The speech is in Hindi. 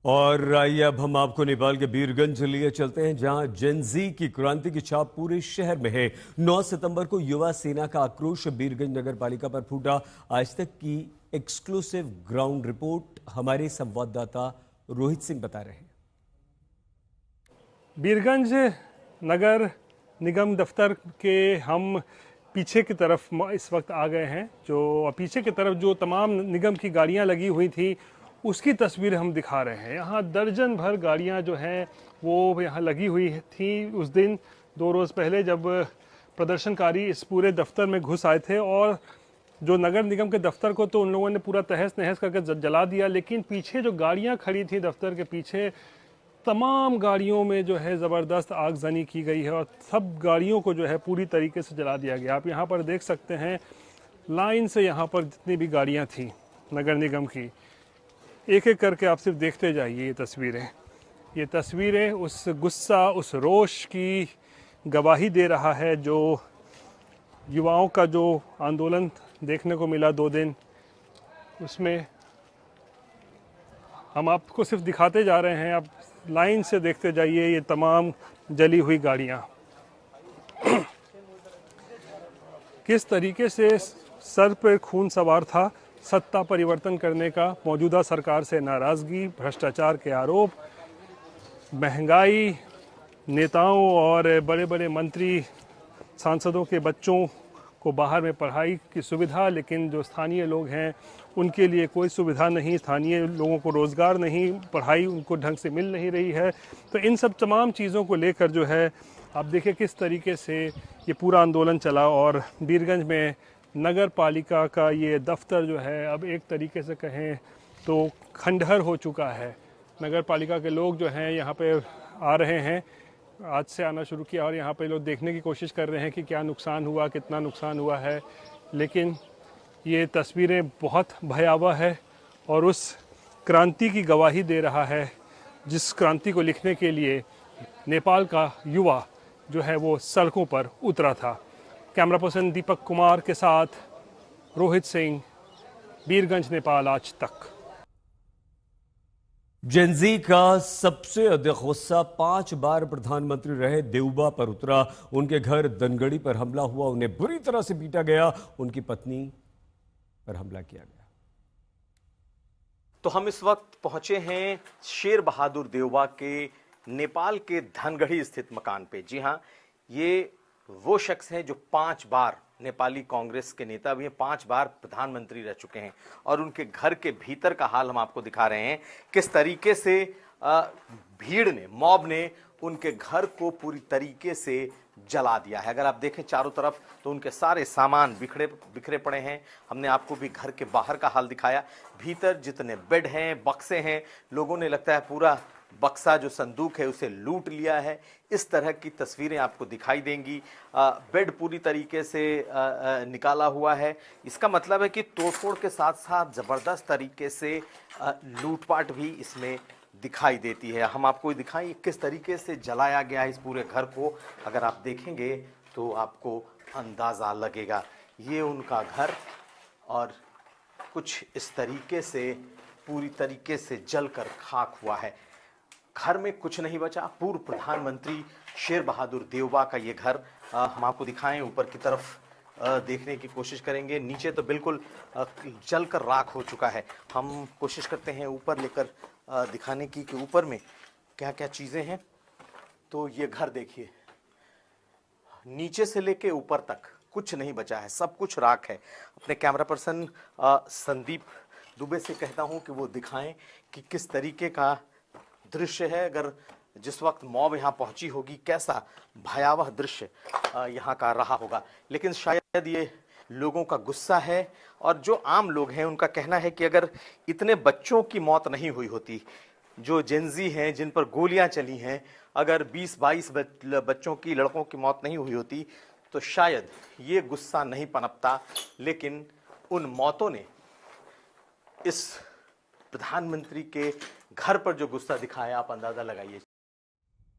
और आइए अब हम आपको नेपाल के बीरगंज लिए चलते हैं, जहां जेनजी की क्रांति की छाप पूरे शहर में है। 9 सितंबर को युवा सेना का आक्रोश बीरगंज नगर पालिका पर फूटा। आज तक की एक्सक्लूसिव ग्राउंड रिपोर्ट हमारे संवाददाता रोहित सिंह बता रहे हैं। बीरगंज नगर निगम दफ्तर के हम पीछे की तरफ इस वक्त आ गए हैं। जो पीछे की तरफ जो तमाम निगम की गाड़ियां लगी हुई थी उसकी तस्वीर हम दिखा रहे हैं। यहाँ दर्जन भर गाड़ियाँ जो हैं वो यहाँ लगी हुई थी उस दिन 2 रोज़ पहले, जब प्रदर्शनकारी इस पूरे दफ्तर में घुस आए थे। और जो नगर निगम के दफ्तर को तो उन लोगों ने पूरा तहस नहस करके जला दिया, लेकिन पीछे जो गाड़ियाँ खड़ी थी दफ्तर के पीछे, तमाम गाड़ियों में जो है ज़बरदस्त आगजनी की गई है और सब गाड़ियों को जो है पूरी तरीके से जला दिया गया। आप यहाँ पर देख सकते हैं लाइन से यहाँ पर जितनी भी गाड़ियाँ थी नगर निगम की, एक एक करके आप सिर्फ देखते जाइए। ये तस्वीरें उस गुस्सा, उस रोष की गवाही दे रहा है जो युवाओं का जो आंदोलन देखने को मिला 2 दिन, उसमें हम आपको सिर्फ दिखाते जा रहे हैं। आप लाइन से देखते जाइए ये तमाम जली हुई गाड़ियाँ किस तरीके से सर पर खून सवार था। सत्ता परिवर्तन करने का, मौजूदा सरकार से नाराज़गी, भ्रष्टाचार के आरोप, महंगाई, नेताओं और बड़े बड़े मंत्री सांसदों के बच्चों को बाहर में पढ़ाई की सुविधा, लेकिन जो स्थानीय लोग हैं उनके लिए कोई सुविधा नहीं, स्थानीय लोगों को रोज़गार नहीं, पढ़ाई उनको ढंग से मिल नहीं रही है। तो इन सब तमाम चीज़ों को लेकर जो है आप देखिए किस तरीके से ये पूरा आंदोलन चला। और बीरगंज में नगर पालिका का ये दफ्तर जो है अब एक तरीके से कहें तो खंडहर हो चुका है। नगर पालिका के लोग जो हैं यहाँ पे आ रहे हैं, आज से आना शुरू किया और यहाँ पे लोग देखने की कोशिश कर रहे हैं कि क्या नुकसान हुआ, कितना नुकसान हुआ है। लेकिन ये तस्वीरें बहुत भयावह है और उस क्रांति की गवाही दे रहा है जिस क्रांति को लिखने के लिए नेपाल का युवा जो है वो सड़कों पर उतरा था। कैमरा पर्सन दीपक कुमार के साथ रोहित सिंह, बीरगंज, नेपाल आज तक। जेनजी का सबसे अधिक गुस्सा 5 बार प्रधानमंत्री रहे देउबा पर उतरा। उनके घर धनगढ़ी पर हमला हुआ, उन्हें बुरी तरह से पीटा गया, उनकी पत्नी पर हमला किया गया। तो हम इस वक्त पहुंचे हैं शेर बहादुर देउबा के नेपाल के धनगढ़ी स्थित मकान पे। जी हां, ये वो शख्स हैं जो 5 बार नेपाली कांग्रेस के नेता भी हैं, 5 बार प्रधानमंत्री रह चुके हैं। और उनके घर के भीतर का हाल हम आपको दिखा रहे हैं, किस तरीके से भीड़ ने, मॉब ने उनके घर को पूरी तरीके से जला दिया है। अगर आप देखें चारों तरफ तो उनके सारे सामान बिखरे पड़े हैं। हमने आपको भी घर के बाहर का हाल दिखाया, भीतर जितने बेड हैं, बक्से हैं, लोगों ने लगता है पूरा बक्सा जो संदूक है उसे लूट लिया है। इस तरह की तस्वीरें आपको दिखाई देंगी। बेड पूरी तरीके से निकाला हुआ है। इसका मतलब है कि तोड़फोड़ के साथ साथ जबरदस्त तरीके से लूटपाट भी इसमें दिखाई देती है। हम आपको दिखाएं किस तरीके से जलाया गया है इस पूरे घर को। अगर आप देखेंगे तो आपको अंदाजा लगेगा। ये उनका घर और कुछ इस तरीके से पूरी तरीके से जलकर खाक हुआ है। घर में कुछ नहीं बचा। पूर्व प्रधानमंत्री शेर बहादुर देउबा का ये घर हम आपको दिखाएं। ऊपर की तरफ देखने की कोशिश करेंगे। नीचे तो बिल्कुल जलकर राख हो चुका है। हम कोशिश करते हैं ऊपर लेकर दिखाने की कि ऊपर में क्या क्या चीज़ें हैं। तो ये घर देखिए, नीचे से लेके ऊपर तक कुछ नहीं बचा है, सब कुछ राख है। अपने कैमरा पर्सन संदीप दुबे से कहता हूं कि वो दिखाएं कि किस तरीके का दृश्य है। अगर जिस वक्त मॉब यहाँ पहुंची होगी, कैसा भयावह दृश्य यहाँ का रहा होगा। लेकिन शायद ये लोगों का गुस्सा है और जो आम लोग हैं उनका कहना है कि अगर इतने बच्चों की मौत नहीं हुई होती, जो जेनजी हैं जिन पर गोलियां चली हैं, अगर 20-22 बच्चों की, लड़कों की मौत नहीं हुई होती तो शायद ये गुस्सा नहीं पनपता। लेकिन उन मौतों ने इस प्रधानमंत्री के घर पर जो गुस्सा दिखाया, आप अंदाजा लगाइए।